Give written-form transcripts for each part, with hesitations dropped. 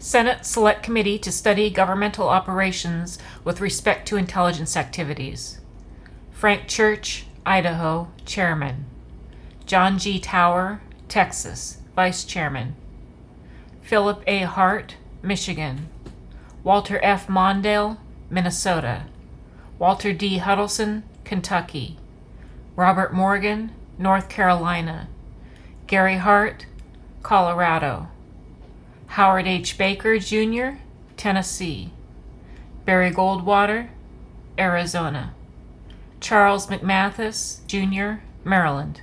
Senate Select Committee to study governmental operations with respect to intelligence activities. Frank Church, Idaho, Chairman. John G. Tower, Texas, Vice Chairman. Philip A. Hart, Michigan. Walter F. Mondale, Minnesota. Walter D. Huddleston, Kentucky. Robert Morgan, North Carolina. Gary Hart, Colorado. Howard H. Baker, Jr., Tennessee. Barry Goldwater, Arizona. Charles McMathis, Jr., Maryland.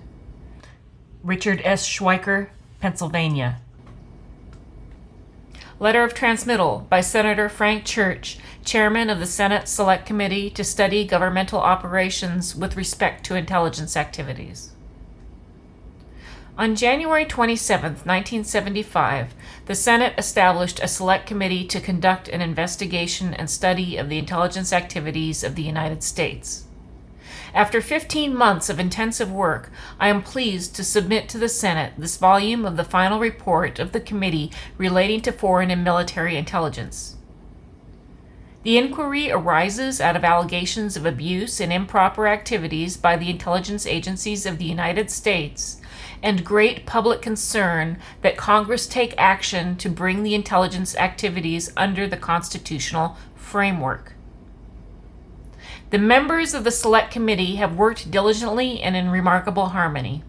Richard S. Schweiker, Pennsylvania. Letter of transmittal by Senator Frank Church, Chairman of the Senate Select Committee to study governmental operations with respect to intelligence activities. On January 27, 1975, the Senate established a select committee to conduct an investigation and study of the intelligence activities of the United States. After 15 months of intensive work, I am pleased to submit to the Senate this volume of the final report of the committee relating to foreign and military intelligence. The inquiry arises out of allegations of abuse and improper activities by the intelligence agencies of the United States and great public concern that Congress take action to bring the intelligence activities under the constitutional framework. The members of the Select Committee have worked diligently and in remarkable harmony.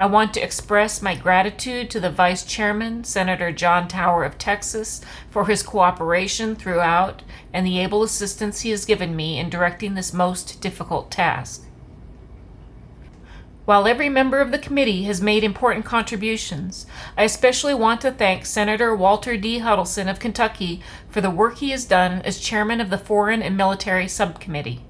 I want to express my gratitude to the Vice Chairman, Senator John Tower of Texas, for his cooperation throughout and the able assistance he has given me in directing this most difficult task. While every member of the committee has made important contributions, I especially want to thank Senator Walter D. Huddleston of Kentucky for the work he has done as chairman of the Foreign and Military Subcommittee.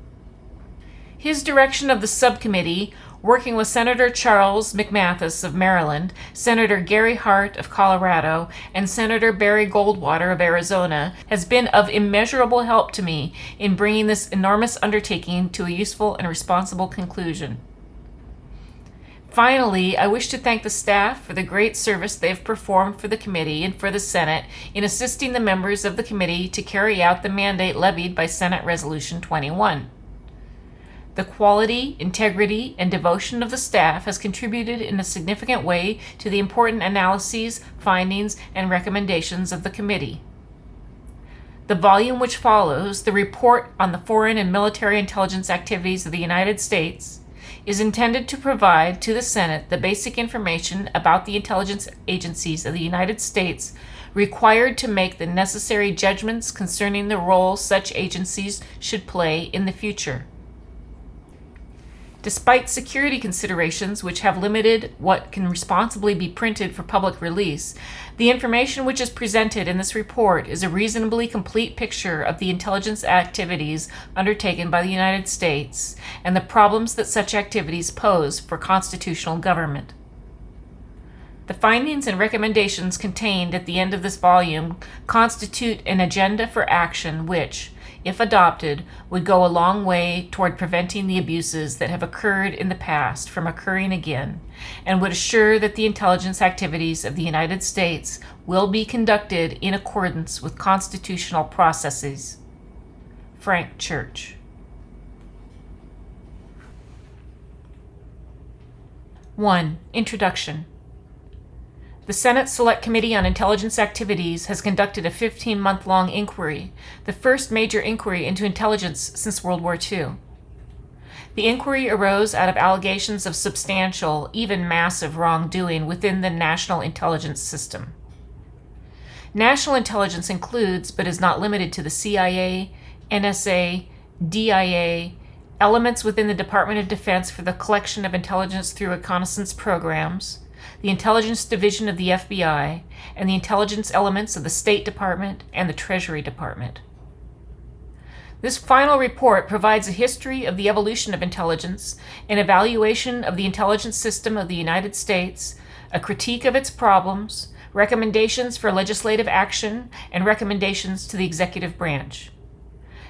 His direction of the subcommittee, working with Senator Charles McMathis of Maryland, Senator Gary Hart of Colorado, and Senator Barry Goldwater of Arizona, has been of immeasurable help to me in bringing this enormous undertaking to a useful and responsible conclusion. Finally, I wish to thank the staff for the great service they have performed for the committee and for the Senate in assisting the members of the committee to carry out the mandate levied by Senate Resolution 21. The quality, integrity, and devotion of the staff has contributed in a significant way to the important analyses, findings, and recommendations of the committee. The volume which follows, the Report on the Foreign and Military Intelligence Activities of the United States, is intended to provide to the Senate the basic information about the intelligence agencies of the United States required to make the necessary judgments concerning the role such agencies should play in the future. Despite security considerations which have limited what can responsibly be printed for public release, the information which is presented in this report is a reasonably complete picture of the intelligence activities undertaken by the United States and the problems that such activities pose for constitutional government. The findings and recommendations contained at the end of this volume constitute an agenda for action which, if adopted, would go a long way toward preventing the abuses that have occurred in the past from occurring again, and would assure that the intelligence activities of the United States will be conducted in accordance with constitutional processes. Frank Church. 1. Introduction. The Senate Select Committee on Intelligence Activities has conducted a 15-month-long inquiry, the first major inquiry into intelligence since World War II. The inquiry arose out of allegations of substantial, even massive wrongdoing within the national intelligence system. National intelligence includes, but is not limited to, the CIA, NSA, DIA, elements within the Department of Defense for the collection of intelligence through reconnaissance programs, the Intelligence Division of the FBI, and the intelligence elements of the State Department and the Treasury Department. This final report provides a history of the evolution of intelligence, an evaluation of the intelligence system of the United States, a critique of its problems, recommendations for legislative action, and recommendations to the executive branch.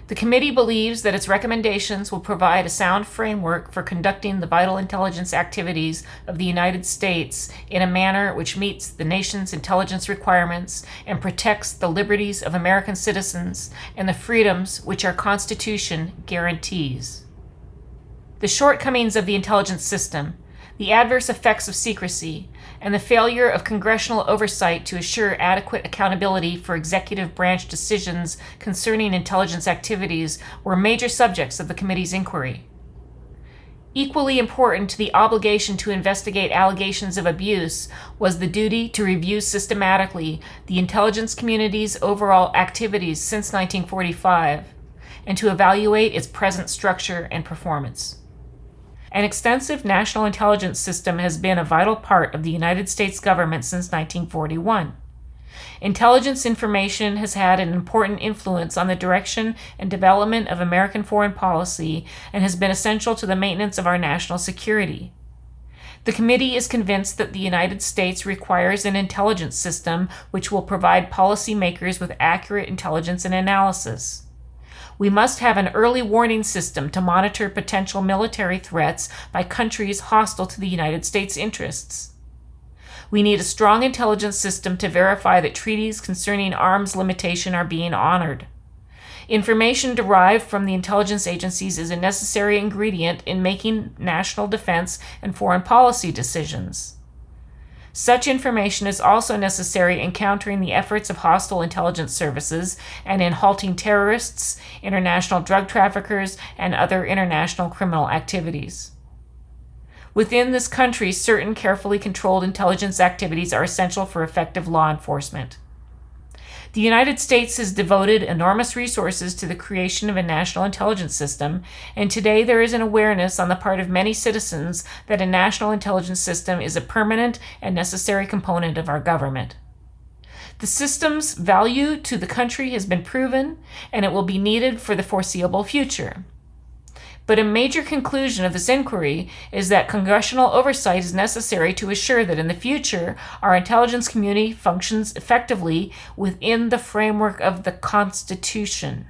The committee believes that its recommendations will provide a sound framework for conducting the vital intelligence activities of the United States in a manner which meets the nation's intelligence requirements and protects the liberties of American citizens and the freedoms which our Constitution guarantees. The shortcomings of the intelligence system, the adverse effects of secrecy, and the failure of congressional oversight to assure adequate accountability for executive branch decisions concerning intelligence activities were major subjects of the committee's inquiry. Equally important to the obligation to investigate allegations of abuse was the duty to review systematically the intelligence community's overall activities since 1945 and to evaluate its present structure and performance. An extensive national intelligence system has been a vital part of the United States government since 1941. Intelligence information has had an important influence on the direction and development of American foreign policy and has been essential to the maintenance of our national security. The committee is convinced that the United States requires an intelligence system which will provide policymakers with accurate intelligence and analysis. We must have an early warning system to monitor potential military threats by countries hostile to the United States' interests. We need a strong intelligence system to verify that treaties concerning arms limitation are being honored. Information derived from the intelligence agencies is a necessary ingredient in making national defense and foreign policy decisions. Such information is also necessary in countering the efforts of hostile intelligence services and in halting terrorists, international drug traffickers, and other international criminal activities. Within this country, certain carefully controlled intelligence activities are essential for effective law enforcement. The United States has devoted enormous resources to the creation of a national intelligence system, and today there is an awareness on the part of many citizens that a national intelligence system is a permanent and necessary component of our government. The system's value to the country has been proven, and it will be needed for the foreseeable future. But a major conclusion of this inquiry is that congressional oversight is necessary to assure that in the future our intelligence community functions effectively within the framework of the Constitution.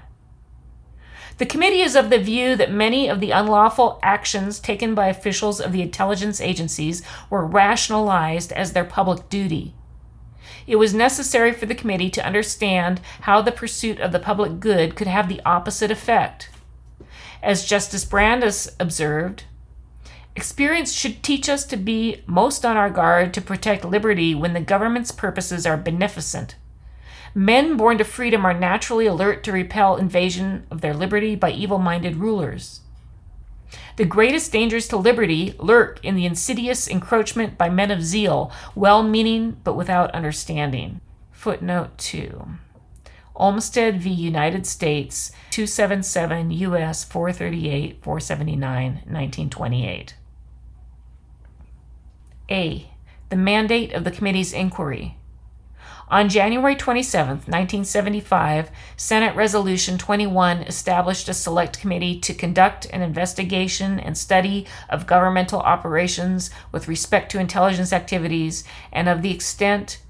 The committee is of the view that many of the unlawful actions taken by officials of the intelligence agencies were rationalized as their public duty. It was necessary for the committee to understand how the pursuit of the public good could have the opposite effect. As Justice Brandeis observed, experience should teach us to be most on our guard to protect liberty when the government's purposes are beneficent. Men born to freedom are naturally alert to repel invasion of their liberty by evil-minded rulers. The greatest dangers to liberty lurk in the insidious encroachment by men of zeal, well-meaning but without understanding. Footnote 2. Olmstead v. United States, 277 U.S. 438, 479, 1928. A. The mandate of the committee's inquiry. On January 27, 1975, Senate Resolution 21 established a select committee to conduct an investigation and study of governmental operations with respect to intelligence activities and of the extent,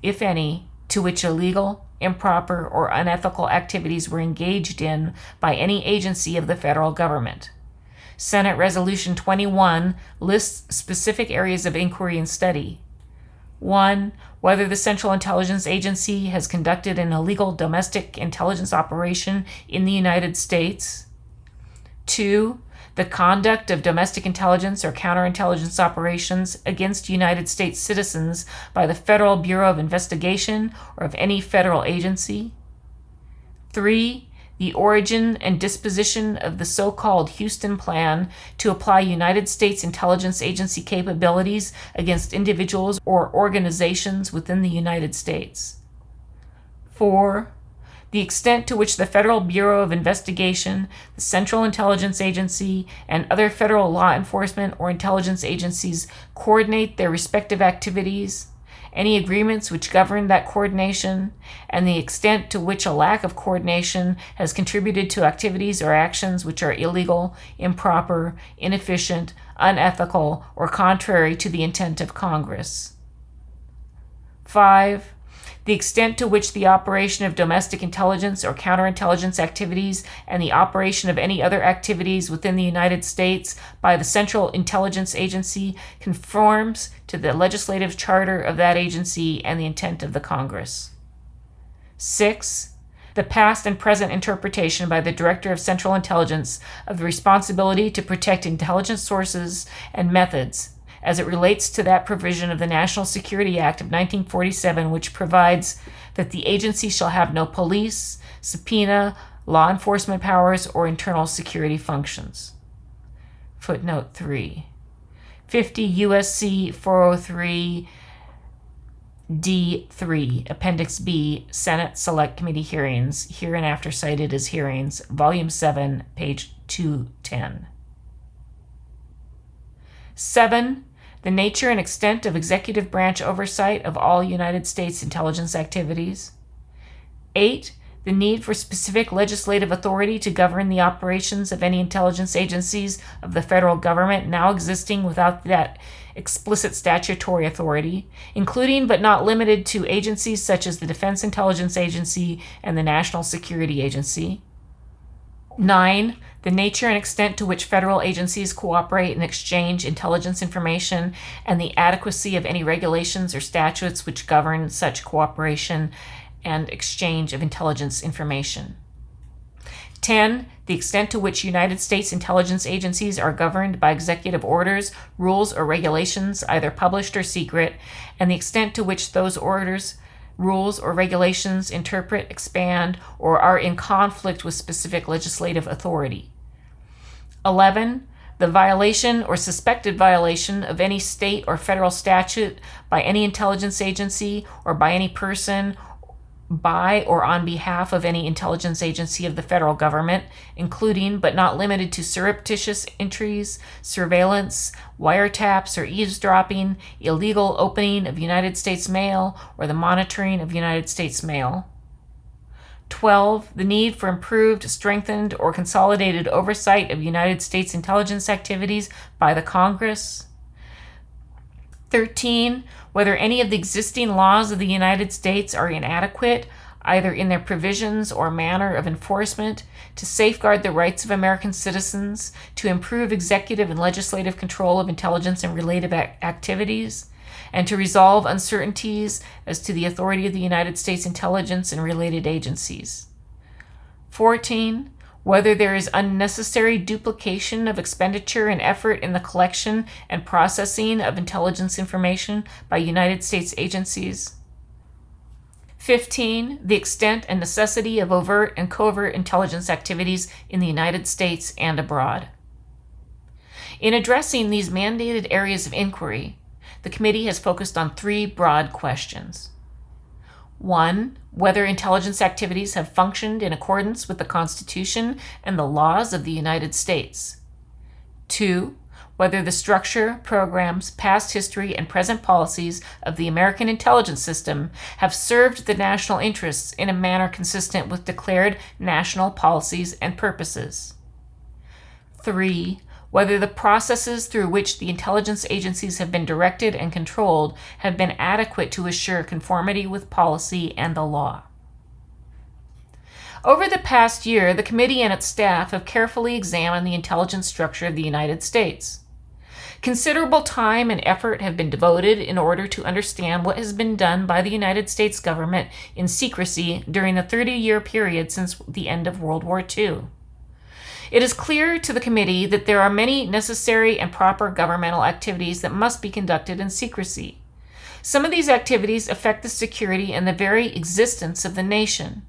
if any, to which illegal, improper, or unethical activities were engaged in by any agency of the federal government. Senate Resolution 21 lists specific areas of inquiry and study. 1. Whether the Central Intelligence Agency has conducted an illegal domestic intelligence operation in the United States. 2. The conduct of domestic intelligence or counterintelligence operations against United States citizens by the Federal Bureau of Investigation or of any federal agency. 3. The origin and disposition of the so-called Houston Plan to apply United States Intelligence Agency capabilities against individuals or organizations within the United States. 4. The extent to which the Federal Bureau of Investigation, the Central Intelligence Agency, and other federal law enforcement or intelligence agencies coordinate their respective activities, any agreements which govern that coordination, and the extent to which a lack of coordination has contributed to activities or actions which are illegal, improper, inefficient, unethical, or contrary to the intent of Congress. 5. the extent to which the operation of domestic intelligence or counterintelligence activities and the operation of any other activities within the United States by the Central Intelligence Agency conforms to the legislative charter of that agency and the intent of the Congress. 6. The past and present interpretation by the Director of Central Intelligence of the responsibility to protect intelligence sources and methods as it relates to that provision of the National Security Act of 1947, which provides that the agency shall have no police, subpoena, law enforcement powers, or internal security functions. Footnote 3. 50 U.S.C. 403 D3, Appendix B, Senate Select Committee Hearings, hereinafter cited as hearings, Volume 7, page 210. 7. The nature and extent of executive branch oversight of all United States intelligence activities. 8. The need for specific legislative authority to govern the operations of any intelligence agencies of the federal government now existing without that explicit statutory authority, including but not limited to agencies such as the Defense Intelligence Agency and the National Security Agency. 9. The nature and extent to which federal agencies cooperate and exchange intelligence information and the adequacy of any regulations or statutes which govern such cooperation and exchange of intelligence information. 10. The extent to which United States intelligence agencies are governed by executive orders, rules, or regulations, either published or secret, and the extent to which those orders, rules, or regulations interpret, expand, or are in conflict with specific legislative authority. 11. The violation or suspected violation of any state or federal statute by any intelligence agency or by any person by or on behalf of any intelligence agency of the federal government, including but not limited to surreptitious entries, surveillance, wiretaps or eavesdropping, illegal opening of United States mail, or the monitoring of United States mail. 12. The need for improved, strengthened, or consolidated oversight of United States intelligence activities by the Congress. 13. Whether any of the existing laws of the United States are inadequate, either in their provisions or manner of enforcement, to safeguard the rights of American citizens, to improve executive and legislative control of intelligence and related activities, and to resolve uncertainties as to the authority of the United States intelligence and related agencies. 14. Whether there is unnecessary duplication of expenditure and effort in the collection and processing of intelligence information by United States agencies. 15. The extent and necessity of overt and covert intelligence activities in the United States and abroad. In addressing these mandated areas of inquiry, the committee has focused on 3 broad questions. 1. Whether intelligence activities have functioned in accordance with the Constitution and the laws of the United States. 2. Whether the structure, programs, past history, and present policies of the American intelligence system have served the national interests in a manner consistent with declared national policies and purposes. 3. Whether the processes through which the intelligence agencies have been directed and controlled have been adequate to assure conformity with policy and the law. Over the past year, the committee and its staff have carefully examined the intelligence structure of the United States. Considerable time and effort have been devoted in order to understand what has been done by the United States government in secrecy during the 30-year period since the end of World War II. It is clear to the committee that there are many necessary and proper governmental activities that must be conducted in secrecy. Some of these activities affect the security and the very existence of the nation.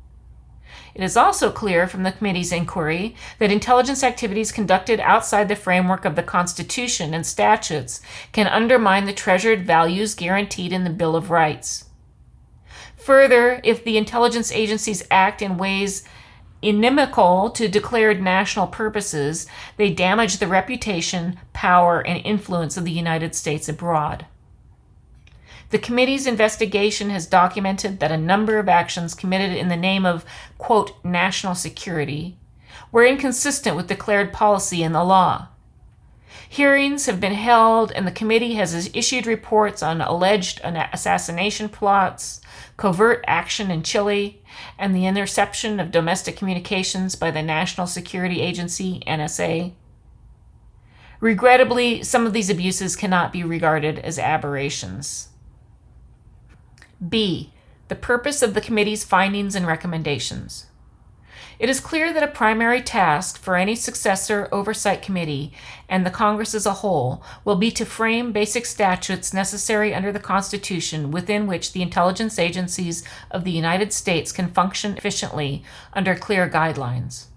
It is also clear from the committee's inquiry that intelligence activities conducted outside the framework of the Constitution and statutes can undermine the treasured values guaranteed in the Bill of Rights. Further, if the intelligence agencies act in ways inimical to declared national purposes, they damage the reputation, power, and influence of the United States abroad. The committee's investigation has documented that a number of actions committed in the name of, quote, national security were inconsistent with declared policy and the law. Hearings have been held, and the committee has issued reports on alleged assassination plots, covert action in Chile, and the interception of domestic communications by the National Security Agency, NSA. Regrettably, some of these abuses cannot be regarded as aberrations. B. The purpose of the committee's findings and recommendations. It is clear that a primary task for any successor oversight committee and the Congress as a whole will be to frame basic statutes necessary under the Constitution within which the intelligence agencies of the United States can function efficiently under clear guidelines.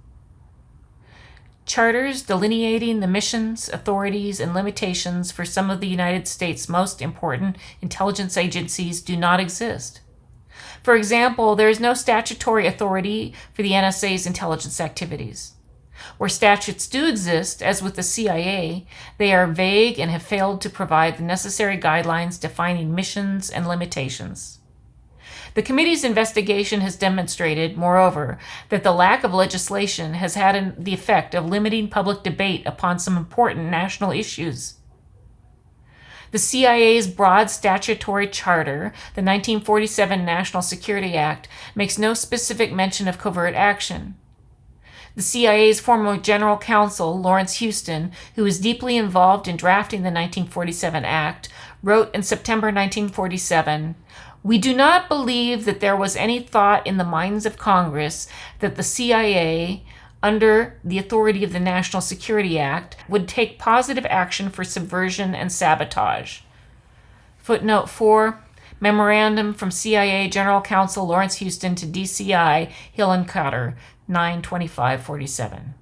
Charters delineating the missions, authorities, and limitations for some of the United States' most important intelligence agencies do not exist. For example, there is no statutory authority for the NSA's intelligence activities. Where statutes do exist, as with the CIA, they are vague and have failed to provide the necessary guidelines defining missions and limitations. The committee's investigation has demonstrated, moreover, that the lack of legislation has had the effect of limiting public debate upon some important national issues. The CIA's broad statutory charter, the 1947 National Security Act, makes no specific mention of covert action. The CIA's former general counsel, Lawrence Houston, who was deeply involved in drafting the 1947 Act, wrote in September 1947, "We do not believe that there was any thought in the minds of Congress that the CIA, under the authority of the National Security Act, would take positive action for subversion and sabotage." Footnote 4, Memorandum from CIA General Counsel Lawrence Houston to DCI Hillenkotter, 9/25/47.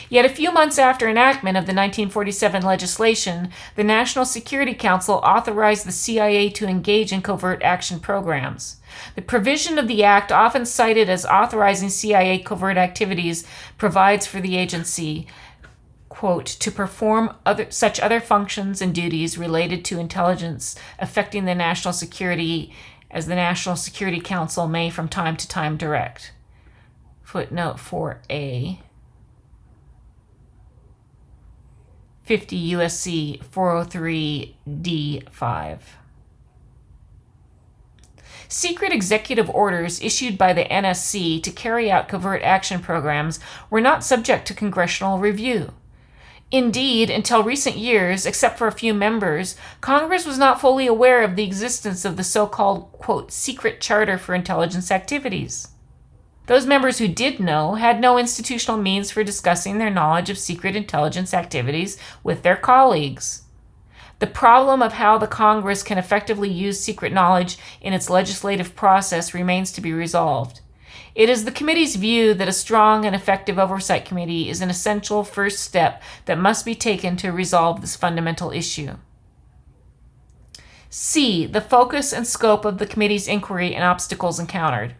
Yet a few months after enactment of the 1947 legislation, the National Security Council authorized the CIA to engage in covert action programs. The provision of the act, often cited as authorizing CIA covert activities, provides for the agency, quote, to perform such other functions and duties related to intelligence affecting the national security as the National Security Council may from time to time direct. Footnote 4A. 50 U.S.C. 403 D5. Secret executive orders issued by the NSC to carry out covert action programs were not subject to congressional review. Indeed, until recent years, except for a few members, Congress was not fully aware of the existence of the so-called, quote, secret charter for intelligence activities. Those members who did know had no institutional means for discussing their knowledge of secret intelligence activities with their colleagues. The problem of how the Congress can effectively use secret knowledge in its legislative process remains to be resolved. It is the committee's view that a strong and effective oversight committee is an essential first step that must be taken to resolve this fundamental issue. C. The focus and scope of the committee's inquiry and obstacles encountered.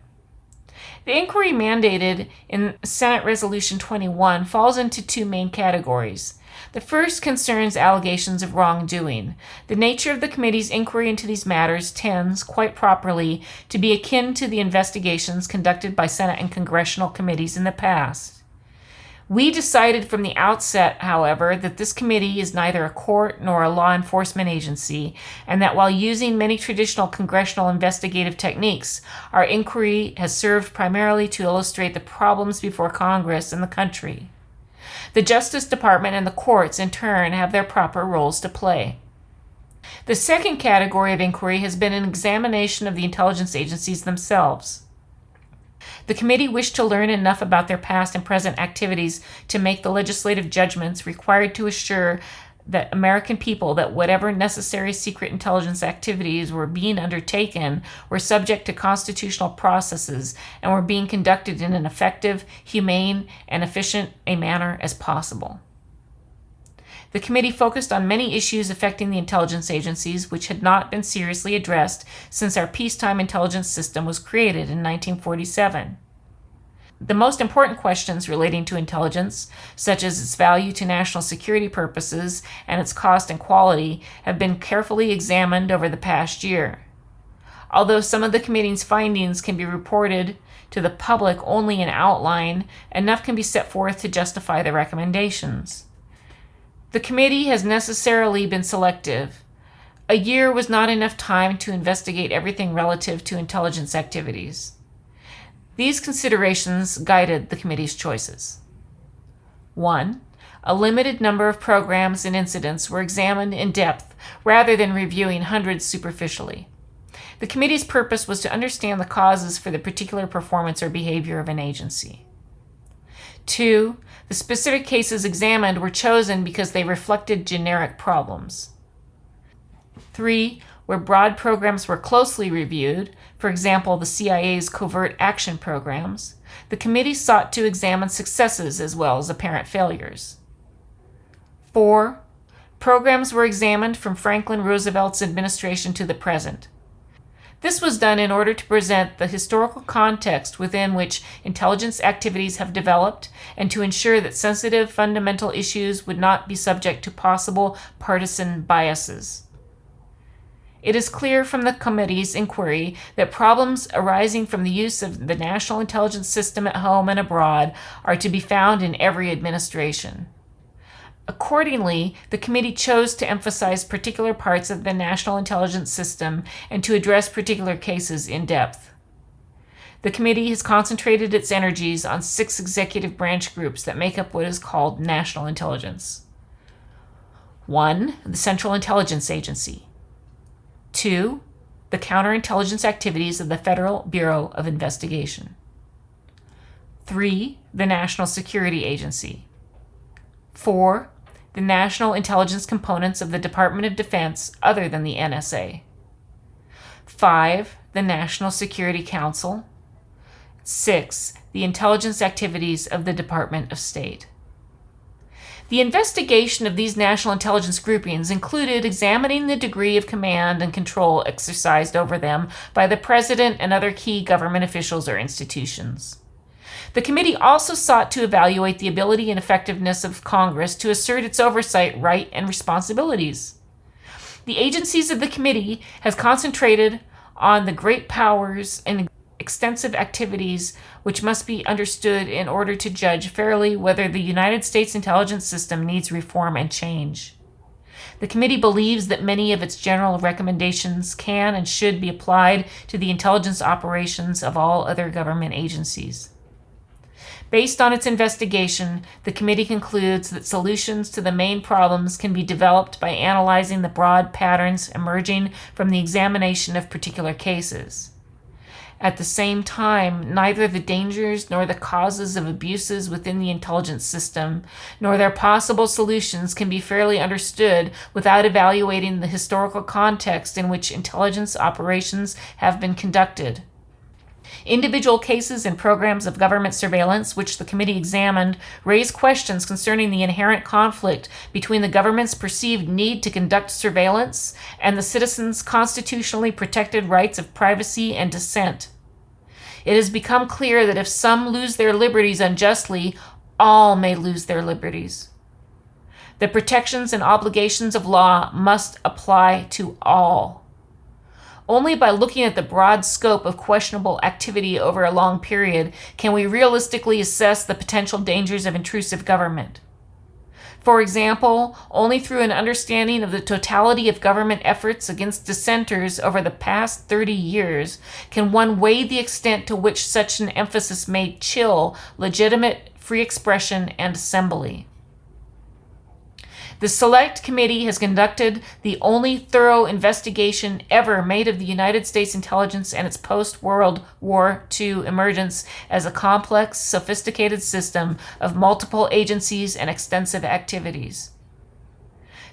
The inquiry mandated in Senate Resolution 21 falls into two main categories. The first concerns allegations of wrongdoing. The nature of the committee's inquiry into these matters tends, quite properly, to be akin to the investigations conducted by Senate and congressional committees in the past. We decided from the outset, however, that this committee is neither a court nor a law enforcement agency, and that while using many traditional congressional investigative techniques, our inquiry has served primarily to illustrate the problems before Congress and the country. The Justice Department and the courts, in turn, have their proper roles to play. The second category of inquiry has been an examination of the intelligence agencies themselves. The committee wished to learn enough about their past and present activities to make the legislative judgments required to assure the American people that whatever necessary secret intelligence activities were being undertaken were subject to constitutional processes and were being conducted in an effective, humane, and efficient a manner as possible. The committee focused on many issues affecting the intelligence agencies which had not been seriously addressed since our peacetime intelligence system was created in 1947. The most important questions relating to intelligence, such as its value to national security purposes and its cost and quality, have been carefully examined over the past year. Although some of the committee's findings can be reported to the public only in outline, enough can be set forth to justify the recommendations. The committee has necessarily been selective. A year was not enough time to investigate everything relative to intelligence activities. These considerations guided the committee's choices. 1. A limited number of programs and incidents were examined in depth rather than reviewing hundreds superficially. The committee's purpose was to understand the causes for the particular performance or behavior of an agency. 2. The specific cases examined were chosen because they reflected generic problems. 3. Where broad programs were closely reviewed, for example, the CIA's covert action programs, the committee sought to examine successes as well as apparent failures. 4. Programs were examined from Franklin Roosevelt's administration to the present. This was done in order to present the historical context within which intelligence activities have developed and to ensure that sensitive fundamental issues would not be subject to possible partisan biases. It is clear from the committee's inquiry that problems arising from the use of the national intelligence system at home and abroad are to be found in every administration. Accordingly, the committee chose to emphasize particular parts of the national intelligence system and to address particular cases in depth. The committee has concentrated its energies on 6 executive branch groups that make up what is called national intelligence. 1. The Central Intelligence Agency. 2. The counterintelligence activities of the Federal Bureau of Investigation. 3. The National Security Agency. 4. The national intelligence components of the Department of Defense other than the NSA. 5. The National Security Council. 6. The intelligence activities of the Department of State. The investigation of these national intelligence groupings included examining the degree of command and control exercised over them by the President and other key government officials or institutions. The committee also sought to evaluate the ability and effectiveness of Congress to assert its oversight right and responsibilities. The agencies of the committee has concentrated on the great powers and extensive activities which must be understood in order to judge fairly whether the United States intelligence system needs reform and change. The committee believes that many of its general recommendations can and should be applied to the intelligence operations of all other government agencies. Based on its investigation, the committee concludes that solutions to the main problems can be developed by analyzing the broad patterns emerging from the examination of particular cases. At the same time, neither the dangers nor the causes of abuses within the intelligence system, nor their possible solutions can be fairly understood without evaluating the historical context in which intelligence operations have been conducted. Individual cases and programs of government surveillance, which the committee examined, raise questions concerning the inherent conflict between the government's perceived need to conduct surveillance and the citizens' constitutionally protected rights of privacy and dissent. It has become clear that if some lose their liberties unjustly, all may lose their liberties. The protections and obligations of law must apply to all. Only by looking at the broad scope of questionable activity over a long period can we realistically assess the potential dangers of intrusive government. For example, only through an understanding of the totality of government efforts against dissenters over the past 30 years can one weigh the extent to which such an emphasis may chill legitimate free expression and assembly. The Select Committee has conducted the only thorough investigation ever made of the United States intelligence and its post-World War II emergence as a complex, sophisticated system of multiple agencies and extensive activities.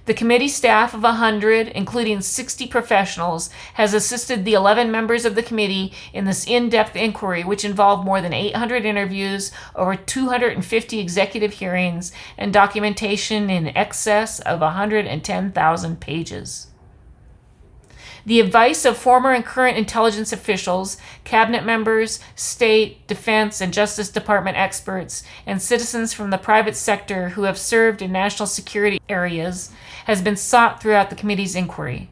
The committee staff of 100, including 60 professionals, has assisted the 11 members of the committee in this in-depth inquiry, which involved more than 800 interviews, over 250 executive hearings, and documentation in excess of 110,000 pages. The advice of former and current intelligence officials, cabinet members, state, defense, and Justice Department experts, and citizens from the private sector who have served in national security areas has been sought throughout the committee's inquiry.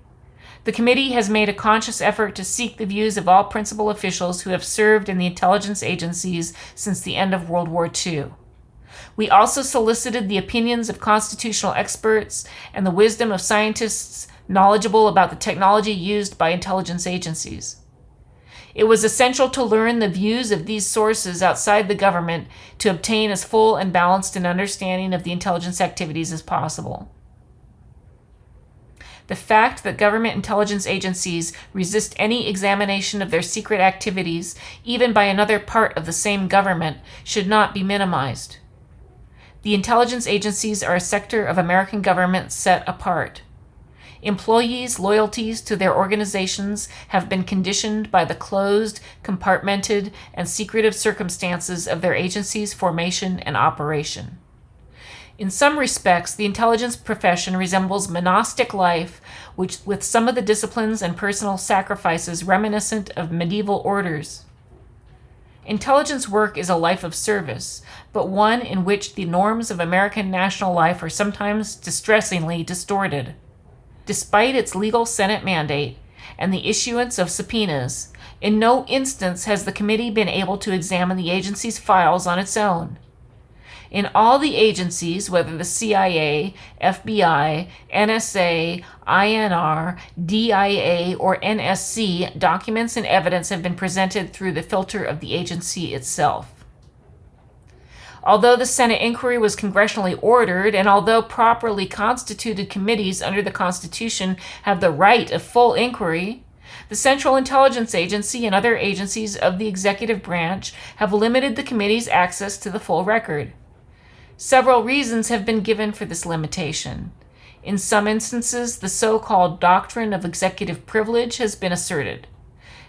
The committee has made a conscious effort to seek the views of all principal officials who have served in the intelligence agencies since the end of World War II. We also solicited the opinions of constitutional experts and the wisdom of scientists knowledgeable about the technology used by intelligence agencies. It was essential to learn the views of these sources outside the government to obtain as full and balanced an understanding of the intelligence activities as possible. The fact that government intelligence agencies resist any examination of their secret activities, even by another part of the same government, should not be minimized. The intelligence agencies are a sector of American government set apart. Employees' loyalties to their organizations have been conditioned by the closed, compartmented, and secretive circumstances of their agency's formation and operation. In some respects, the intelligence profession resembles monastic life, which, with some of the disciplines and personal sacrifices reminiscent of medieval orders. Intelligence work is a life of service, but one in which the norms of American national life are sometimes distressingly distorted. Despite its legal Senate mandate and the issuance of subpoenas, in no instance has the committee been able to examine the agency's files on its own. In all the agencies, whether the CIA, FBI, NSA, INR, DIA, or NSC, documents and evidence have been presented through the filter of the agency itself. Although the Senate inquiry was congressionally ordered, and although properly constituted committees under the Constitution have the right of full inquiry, the Central Intelligence Agency and other agencies of the executive branch have limited the committee's access to the full record. Several reasons have been given for this limitation. In some instances, the so-called doctrine of executive privilege has been asserted.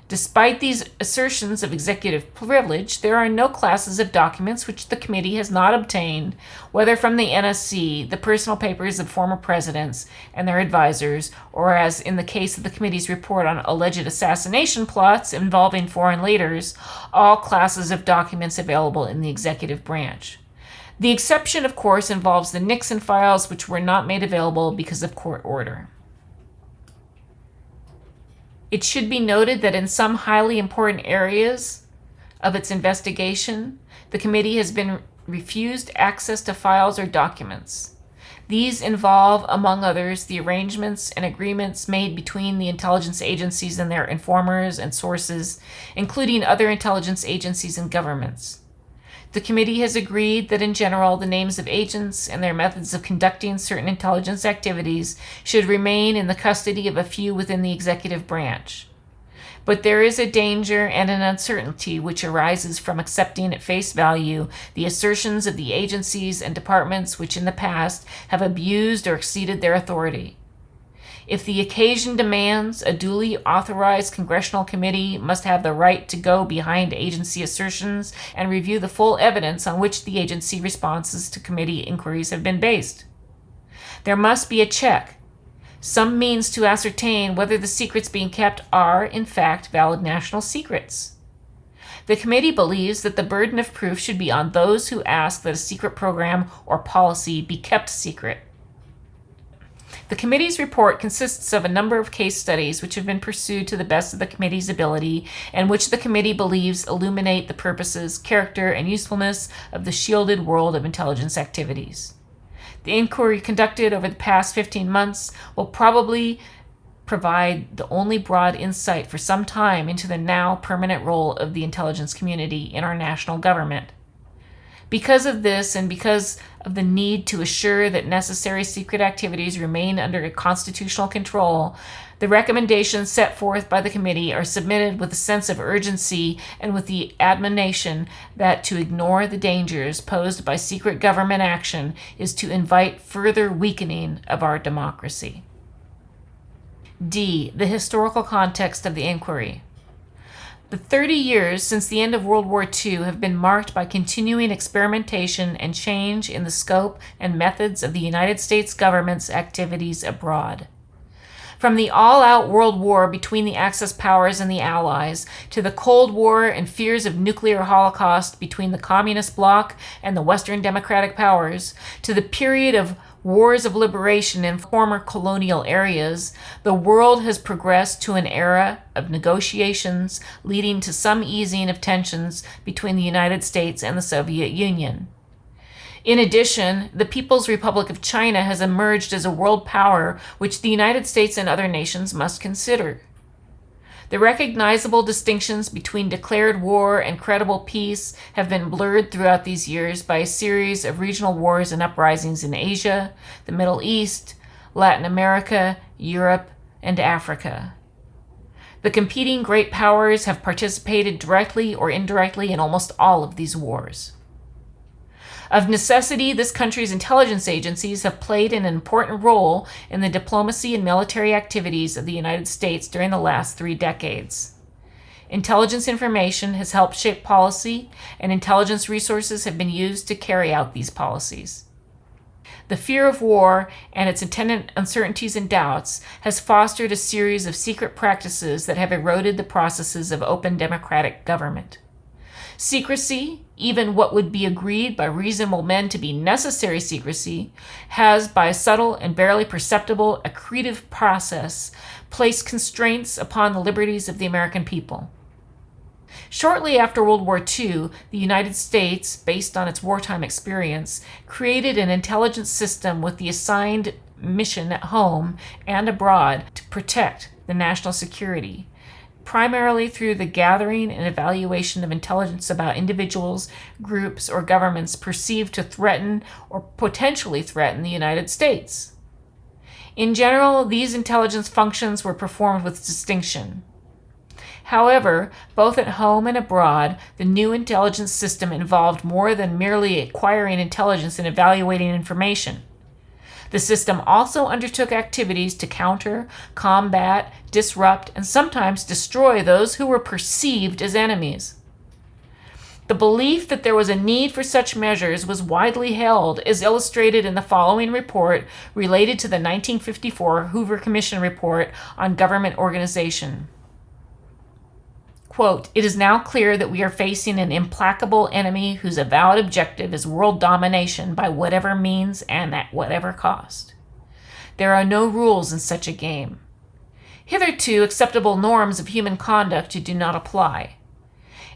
Despite these assertions of executive privilege, there are no classes of documents which the committee has not obtained, whether from the NSC, the personal papers of former presidents and their advisors, or as in the case of the committee's report on alleged assassination plots involving foreign leaders, all classes of documents available in the executive branch. The exception, of course, involves the Nixon files, which were not made available because of court order. It should be noted that in some highly important areas of its investigation, the committee has been refused access to files or documents. These involve, among others, the arrangements and agreements made between the intelligence agencies and their informers and sources, including other intelligence agencies and governments. The committee has agreed that in general the names of agents and their methods of conducting certain intelligence activities should remain in the custody of a few within the executive branch. But there is a danger and an uncertainty which arises from accepting at face value the assertions of the agencies and departments which in the past have abused or exceeded their authority. If the occasion demands, a duly authorized congressional committee must have the right to go behind agency assertions and review the full evidence on which the agency responses to committee inquiries have been based. There must be a check, some means to ascertain whether the secrets being kept are, in fact, valid national secrets. The committee believes that the burden of proof should be on those who ask that a secret program or policy be kept secret. The committee's report consists of a number of case studies which have been pursued to the best of the committee's ability and which the committee believes illuminate the purposes, character, and usefulness of the shielded world of intelligence activities. The inquiry conducted over the past 15 months will probably provide the only broad insight for some time into the now permanent role of the intelligence community in our national government. Because of this, and because of the need to assure that necessary secret activities remain under constitutional control, the recommendations set forth by the committee are submitted with a sense of urgency and with the admonition that to ignore the dangers posed by secret government action is to invite further weakening of our democracy. D. The historical context of the inquiry. The 30 years since the end of World War II have been marked by continuing experimentation and change in the scope and methods of the United States government's activities abroad. From the all-out world war between the Axis powers and the Allies, to the Cold War and fears of nuclear holocaust between the Communist bloc and the Western democratic powers, to the period of wars of liberation in former colonial areas, the world has progressed to an era of negotiations leading to some easing of tensions between the United States and the Soviet Union. In addition, the People's Republic of China has emerged as a world power which the United States and other nations must consider. The recognizable distinctions between declared war and credible peace have been blurred throughout these years by a series of regional wars and uprisings in Asia, the Middle East, Latin America, Europe, and Africa. The competing great powers have participated directly or indirectly in almost all of these wars. Of necessity, this country's intelligence agencies have played an important role in the diplomacy and military activities of the United States during the last 3 decades. Intelligence information has helped shape policy, and intelligence resources have been used to carry out these policies. The fear of war and its attendant uncertainties and doubts has fostered a series of secret practices that have eroded the processes of open democratic government. Secrecy, even what would be agreed by reasonable men to be necessary secrecy, has, by a subtle and barely perceptible accretive process, placed constraints upon the liberties of the American people. Shortly after World War II, the United States, based on its wartime experience, created an intelligence system with the assigned mission at home and abroad to protect the national security, primarily through the gathering and evaluation of intelligence about individuals, groups, or governments perceived to threaten or potentially threaten the United States. In general, these intelligence functions were performed with distinction. However, both at home and abroad, the new intelligence system involved more than merely acquiring intelligence and evaluating information. The system also undertook activities to counter, combat, disrupt, and sometimes destroy those who were perceived as enemies. The belief that there was a need for such measures was widely held, as illustrated in the following report related to the 1954 Hoover Commission report on government organization. Quote, "It is now clear that we are facing an implacable enemy whose avowed objective is world domination by whatever means and at whatever cost. There are no rules in such a game. Hitherto acceptable norms of human conduct do not apply.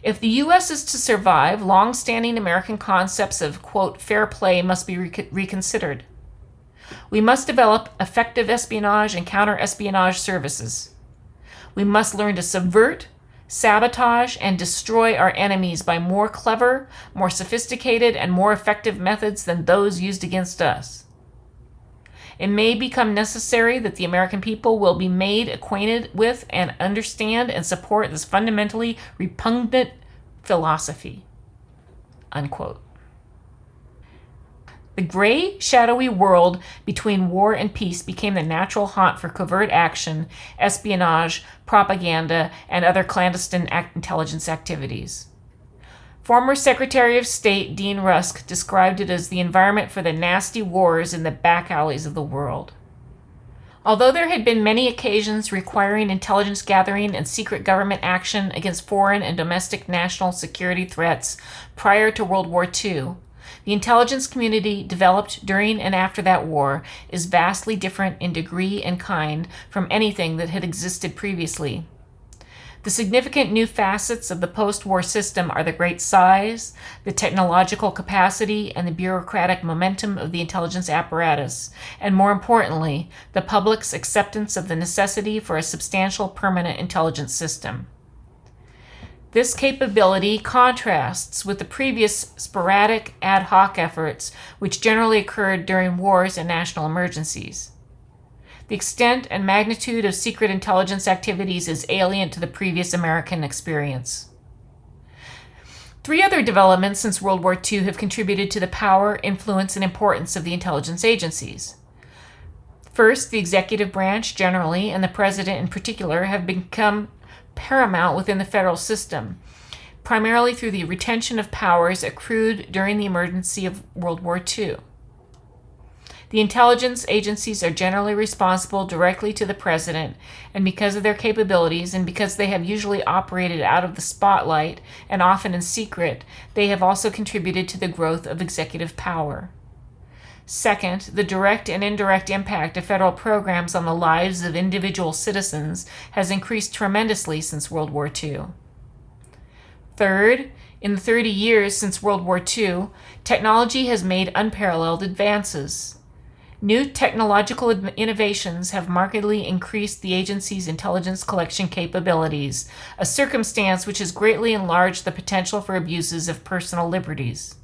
If the U.S. is to survive, long-standing American concepts of, quote, fair play must be reconsidered. We must develop effective espionage and counter-espionage services. We must learn to subvert, sabotage, and destroy our enemies by more clever, more sophisticated, and more effective methods than those used against us. It may become necessary that the American people will be made acquainted with and understand and support this fundamentally repugnant philosophy." Unquote. The gray, shadowy world between war and peace became the natural haunt for covert action, espionage, propaganda, and other clandestine intelligence activities. Former Secretary of State Dean Rusk described it as the environment for the nasty wars in the back alleys of the world. Although there had been many occasions requiring intelligence gathering and secret government action against foreign and domestic national security threats prior to World War II, the intelligence community developed during and after that war is vastly different in degree and kind from anything that had existed previously. The significant new facets of the post-war system are the great size, the technological capacity, and the bureaucratic momentum of the intelligence apparatus, and more importantly, the public's acceptance of the necessity for a substantial permanent intelligence system. This capability contrasts with the previous sporadic ad hoc efforts which generally occurred during wars and national emergencies. The extent and magnitude of secret intelligence activities is alien to the previous American experience. 3 other developments since World War II have contributed to the power, influence, and importance of the intelligence agencies. First, the executive branch generally, and the president in particular, have become paramount within the federal system, primarily through the retention of powers accrued during the emergency of World War II. The intelligence agencies are generally responsible directly to the president, and because of their capabilities and because they have usually operated out of the spotlight and often in secret, they have also contributed to the growth of executive power. Second, the direct and indirect impact of federal programs on the lives of individual citizens has increased tremendously since World War II. Third, In the 30 years since World War II, technology has made unparalleled advances. New technological innovations have markedly increased the agency's intelligence collection capabilities, a circumstance which has greatly enlarged the potential for abuses of personal liberties.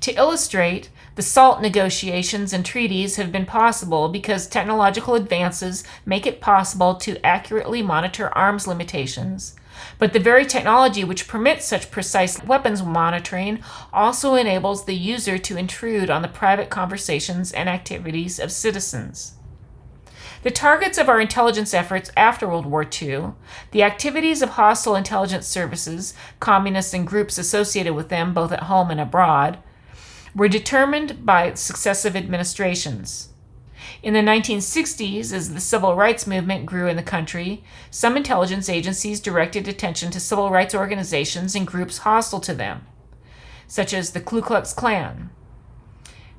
To illustrate, the SALT negotiations and treaties have been possible because technological advances make it possible to accurately monitor arms limitations. But the very technology which permits such precise weapons monitoring also enables the user to intrude on the private conversations and activities of citizens. The targets of our intelligence efforts after World War II, the activities of hostile intelligence services, communists and groups associated with them both at home and abroad, were determined by successive administrations. In the 1960s, as the civil rights movement grew in the country, some intelligence agencies directed attention to civil rights organizations and groups hostile to them, such as the Ku Klux Klan.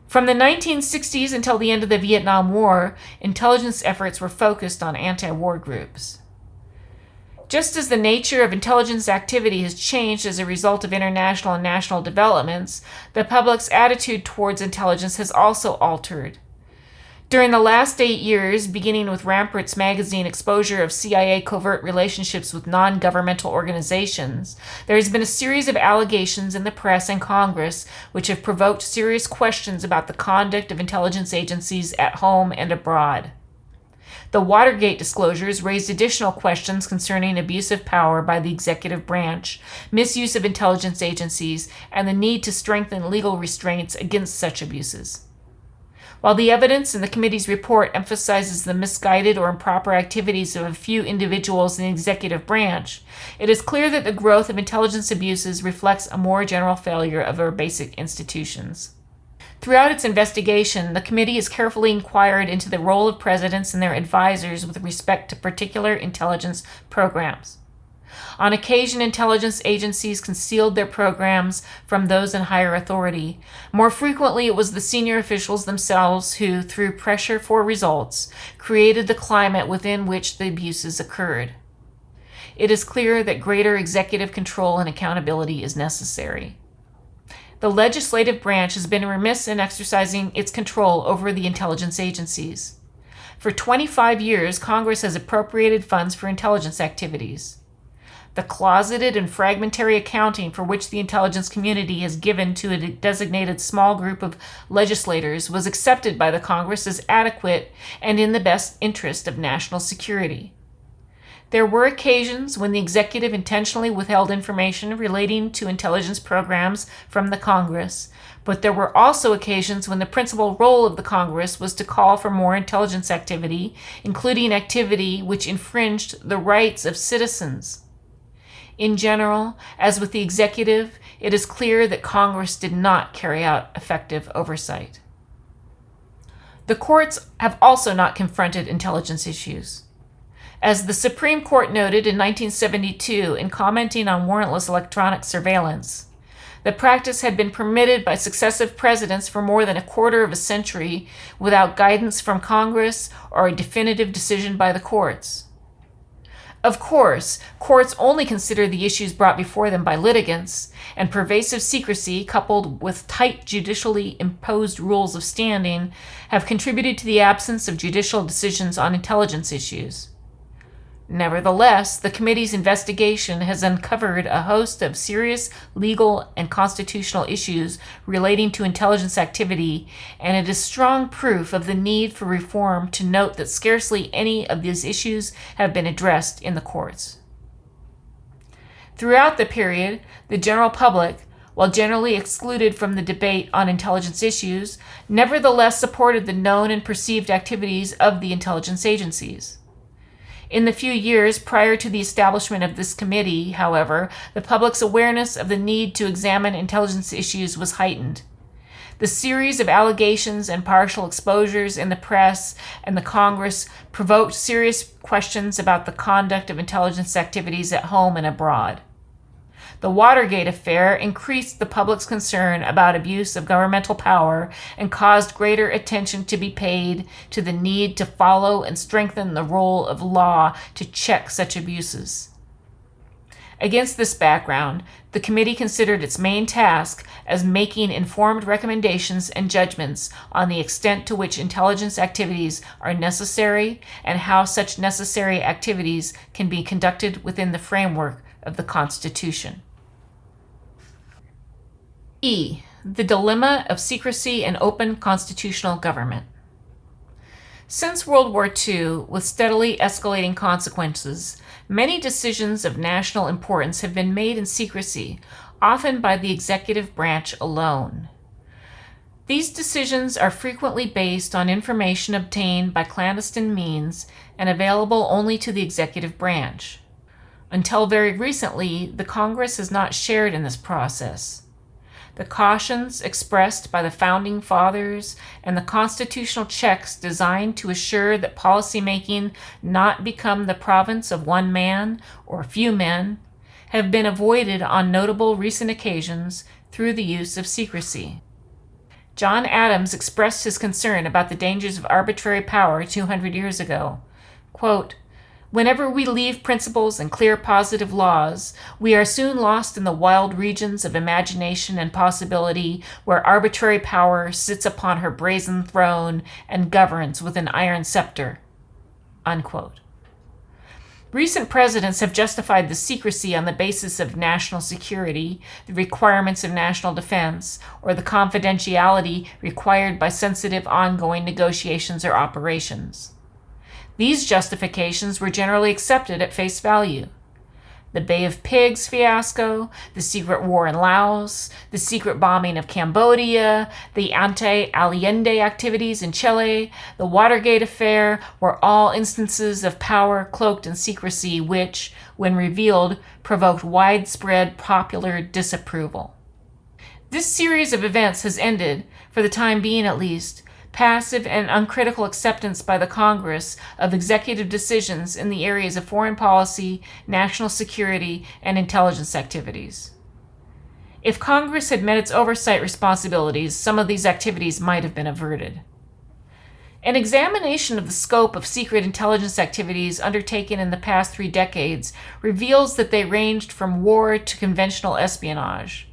From the 1960s until the end of the Vietnam War, intelligence efforts were focused on anti-war groups. Just as the nature of intelligence activity has changed as a result of international and national developments, the public's attitude towards intelligence has also altered. During the last 8 years, beginning with Ramparts magazine exposure of CIA covert relationships with non-governmental organizations, there has been a series of allegations in the press and Congress which have provoked serious questions about the conduct of intelligence agencies at home and abroad. The Watergate disclosures raised additional questions concerning abuse of power by the executive branch, misuse of intelligence agencies, and the need to strengthen legal restraints against such abuses. While the evidence in the committee's report emphasizes the misguided or improper activities of a few individuals in the executive branch, it is clear that the growth of intelligence abuses reflects a more general failure of our basic institutions. Throughout its investigation, the committee has carefully inquired into the role of presidents and their advisors with respect to particular intelligence programs. On occasion, intelligence agencies concealed their programs from those in higher authority. More frequently, it was the senior officials themselves who, through pressure for results, created the climate within which the abuses occurred. It is clear that greater executive control and accountability is necessary. The legislative branch has been remiss in exercising its control over the intelligence agencies. For 25 years, Congress has appropriated funds for intelligence activities. The closeted and fragmentary accounting for which the intelligence community has given to a designated small group of legislators was accepted by the Congress as adequate and in the best interest of national security. There were occasions when the executive intentionally withheld information relating to intelligence programs from the Congress, but there were also occasions when the principal role of the Congress was to call for more intelligence activity, including activity which infringed the rights of citizens. In general, as with the executive, it is clear that Congress did not carry out effective oversight. The courts have also not confronted intelligence issues. As the Supreme Court noted in 1972 in commenting on warrantless electronic surveillance, the practice had been permitted by successive presidents for more than a quarter of a century without guidance from Congress or a definitive decision by the courts. Of course, courts only consider the issues brought before them by litigants, and pervasive secrecy, coupled with tight judicially imposed rules of standing, have contributed to the absence of judicial decisions on intelligence issues. Nevertheless, the committee's investigation has uncovered a host of serious legal and constitutional issues relating to intelligence activity, and it is strong proof of the need for reform to note that scarcely any of these issues have been addressed in the courts. Throughout the period, the general public, while generally excluded from the debate on intelligence issues, nevertheless supported the known and perceived activities of the intelligence agencies. In the few years prior to the establishment of this committee, however, the public's awareness of the need to examine intelligence issues was heightened. The series of allegations and partial exposures in the press and the Congress provoked serious questions about the conduct of intelligence activities at home and abroad. The Watergate affair increased the public's concern about abuse of governmental power and caused greater attention to be paid to the need to follow and strengthen the role of law to check such abuses. Against this background, the committee considered its main task as making informed recommendations and judgments on the extent to which intelligence activities are necessary and how such necessary activities can be conducted within the framework of the Constitution. E. The dilemma of secrecy and open constitutional government. Since World War II, with steadily escalating consequences, many decisions of national importance have been made in secrecy, often by the executive branch alone. These decisions are frequently based on information obtained by clandestine means and available only to the executive branch. Until very recently, the Congress has not shared in this process. The cautions expressed by the Founding Fathers and the constitutional checks designed to assure that policymaking not become the province of one man or few men have been avoided on notable recent occasions through the use of secrecy. John Adams expressed his concern about the dangers of arbitrary power 200 years ago. Quote, "Whenever we leave principles and clear positive laws, we are soon lost in the wild regions of imagination and possibility where arbitrary power sits upon her brazen throne and governs with an iron scepter." Unquote. Recent presidents have justified the secrecy on the basis of national security, the requirements of national defense, or the confidentiality required by sensitive ongoing negotiations or operations. These justifications were generally accepted at face value. The Bay of Pigs fiasco, the secret war in Laos, the secret bombing of Cambodia, the anti-Allende activities in Chile, the Watergate affair were all instances of power cloaked in secrecy which, when revealed, provoked widespread popular disapproval. This series of events has ended, for the time being at least, passive and uncritical acceptance by the Congress of executive decisions in the areas of foreign policy, national security, and intelligence activities. If Congress had met its oversight responsibilities, some of these activities might have been averted. An examination of the scope of secret intelligence activities undertaken in the past 3 decades reveals that they ranged from war to conventional espionage.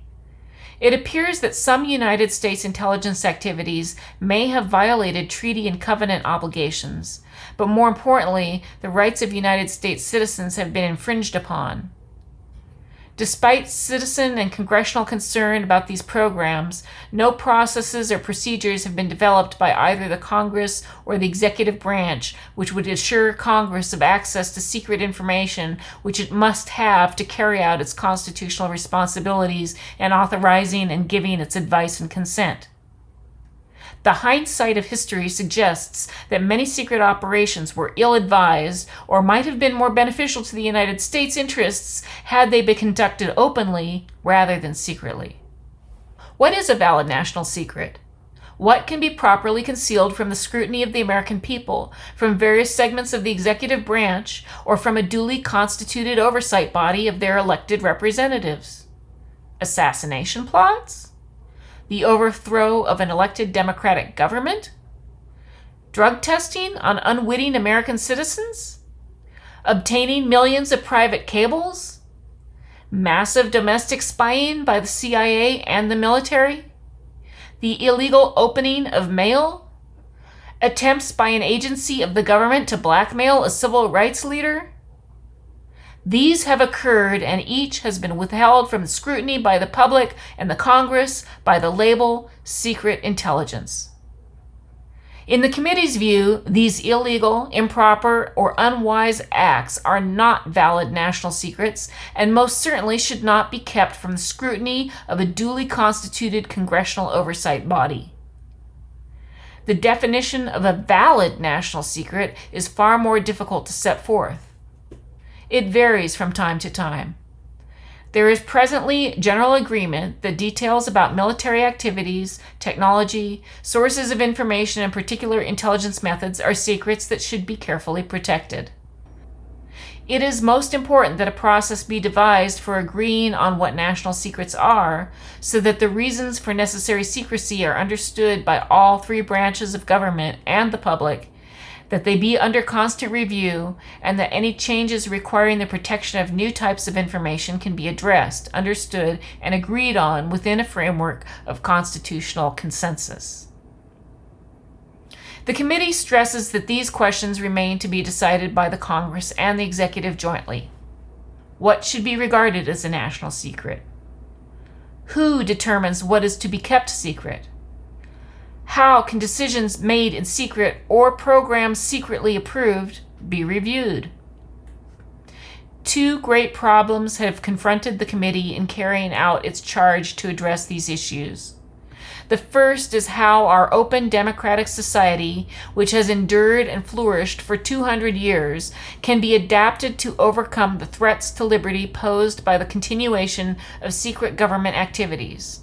It appears that some United States intelligence activities may have violated treaty and covenant obligations, but more importantly, the rights of United States citizens have been infringed upon. Despite citizen and congressional concern about these programs, no processes or procedures have been developed by either the Congress or the executive branch which would assure Congress of access to secret information which it must have to carry out its constitutional responsibilities in authorizing and giving its advice and consent. The hindsight of history suggests that many secret operations were ill-advised or might have been more beneficial to the United States interests had they been conducted openly rather than secretly. What is a valid national secret? What can be properly concealed from the scrutiny of the American people, from various segments of the executive branch, or from a duly constituted oversight body of their elected representatives? Assassination plots? The overthrow of an elected democratic government? Drug testing on unwitting American citizens? Obtaining millions of private cables? Massive domestic spying by the CIA and the military? The illegal opening of mail? Attempts by an agency of the government to blackmail a civil rights leader? These have occurred, and each has been withheld from scrutiny by the public and the Congress by the label secret intelligence. In the committee's view, these illegal, improper, or unwise acts are not valid national secrets and most certainly should not be kept from the scrutiny of a duly constituted congressional oversight body. The definition of a valid national secret is far more difficult to set forth. It varies from time to time. There is presently general agreement that details about military activities, technology, sources of information, and particular intelligence methods are secrets that should be carefully protected. It is most important that a process be devised for agreeing on what national secrets are, so that the reasons for necessary secrecy are understood by all 3 branches of government and the public, that they be under constant review, and that any changes requiring the protection of new types of information can be addressed, understood, and agreed on within a framework of constitutional consensus. The committee stresses that these questions remain to be decided by the Congress and the executive jointly. What should be regarded as a national secret? Who determines what is to be kept secret? How can decisions made in secret or programs secretly approved be reviewed? Two great problems have confronted the committee in carrying out its charge to address these issues. The first is how our open democratic society, which has endured and flourished for 200 years, can be adapted to overcome the threats to liberty posed by the continuation of secret government activities.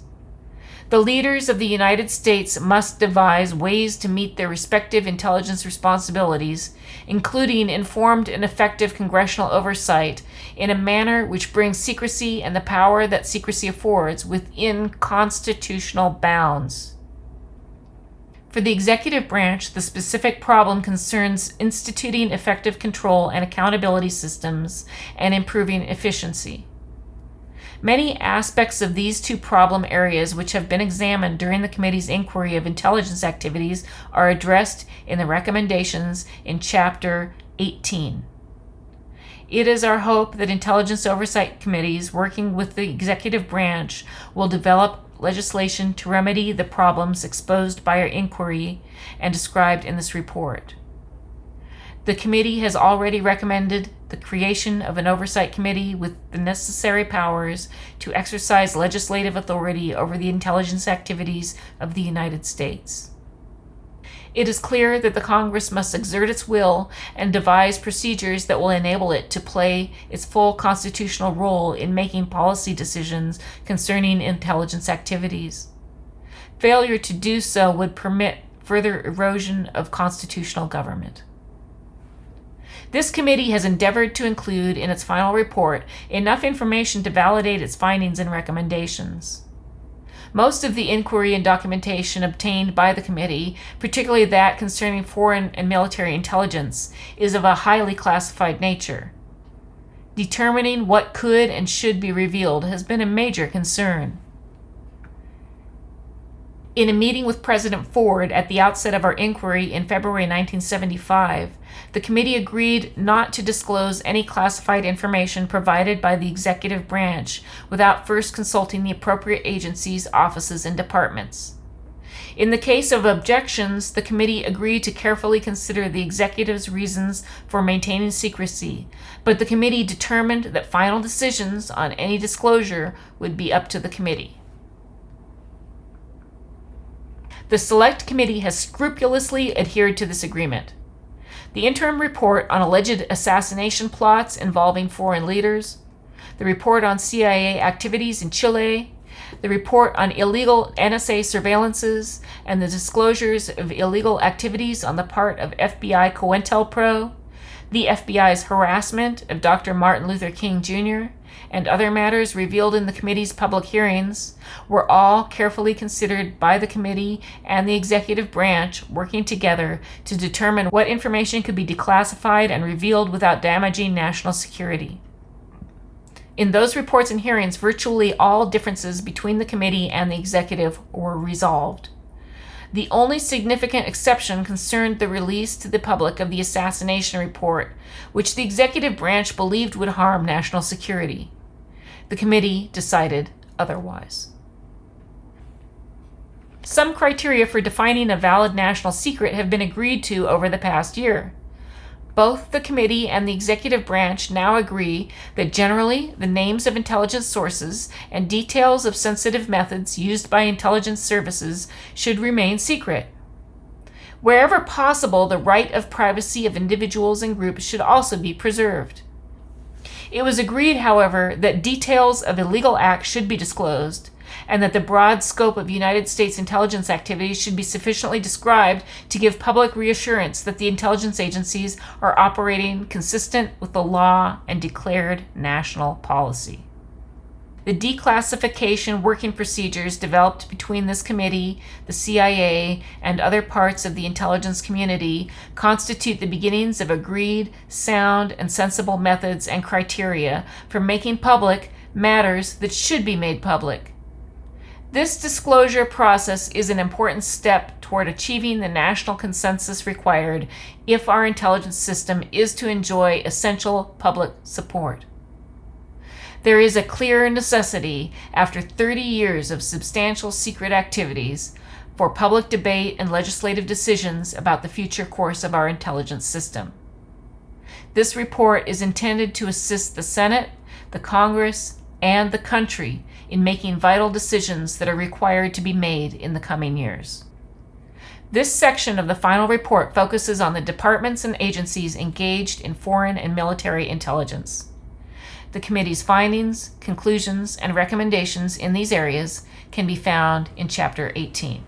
The leaders of the United States must devise ways to meet their respective intelligence responsibilities, including informed and effective congressional oversight, in a manner which brings secrecy and the power that secrecy affords within constitutional bounds. For the executive branch, the specific problem concerns instituting effective control and accountability systems and improving efficiency. Many aspects of these two problem areas, which have been examined during the committee's inquiry of intelligence activities, are addressed in the recommendations in Chapter 18. It is our hope that intelligence oversight committees working with the executive branch will develop legislation to remedy the problems exposed by our inquiry and described in this report. The committee has already recommended the creation of an oversight committee with the necessary powers to exercise legislative authority over the intelligence activities of the United States. It is clear that the Congress must exert its will and devise procedures that will enable it to play its full constitutional role in making policy decisions concerning intelligence activities. Failure to do so would permit further erosion of constitutional government. This committee has endeavored to include in its final report enough information to validate its findings and recommendations. Most of the inquiry and documentation obtained by the committee, particularly that concerning foreign and military intelligence, is of a highly classified nature. Determining what could and should be revealed has been a major concern. In a meeting with President Ford at the outset of our inquiry in February 1975, the committee agreed not to disclose any classified information provided by the executive branch without first consulting the appropriate agencies, offices, and departments. In the case of objections, the committee agreed to carefully consider the executive's reasons for maintaining secrecy, but the committee determined that final decisions on any disclosure would be up to the committee. The Select Committee has scrupulously adhered to this agreement. The interim report on alleged assassination plots involving foreign leaders, the report on CIA activities in Chile, the report on illegal NSA surveillances, and the disclosures of illegal activities on the part of FBI COINTELPRO, the FBI's harassment of Dr. Martin Luther King Jr., and other matters revealed in the committee's public hearings were all carefully considered by the committee and the executive branch, working together to determine what information could be declassified and revealed without damaging national security. In those reports and hearings, virtually all differences between the committee and the executive were resolved. The only significant exception concerned the release to the public of the assassination report, which the executive branch believed would harm national security. The committee decided otherwise. Some criteria for defining a valid national secret have been agreed to over the past year. Both the committee and the executive branch now agree that generally the names of intelligence sources and details of sensitive methods used by intelligence services should remain secret. Wherever possible, the right of privacy of individuals and groups should also be preserved. It was agreed, however, that details of illegal acts should be disclosed, and that the broad scope of United States intelligence activities should be sufficiently described to give public reassurance that the intelligence agencies are operating consistent with the law and declared national policy. The declassification working procedures developed between this committee, the CIA, and other parts of the intelligence community constitute the beginnings of agreed, sound, and sensible methods and criteria for making public matters that should be made public. This disclosure process is an important step toward achieving the national consensus required if our intelligence system is to enjoy essential public support. There is a clear necessity, after 30 years of substantial secret activities, for public debate and legislative decisions about the future course of our intelligence system. This report is intended to assist the Senate, the Congress, and the country in making vital decisions that are required to be made in the coming years. This section of the final report focuses on the departments and agencies engaged in foreign and military intelligence. The committee's findings, conclusions, and recommendations in these areas can be found in Chapter 18.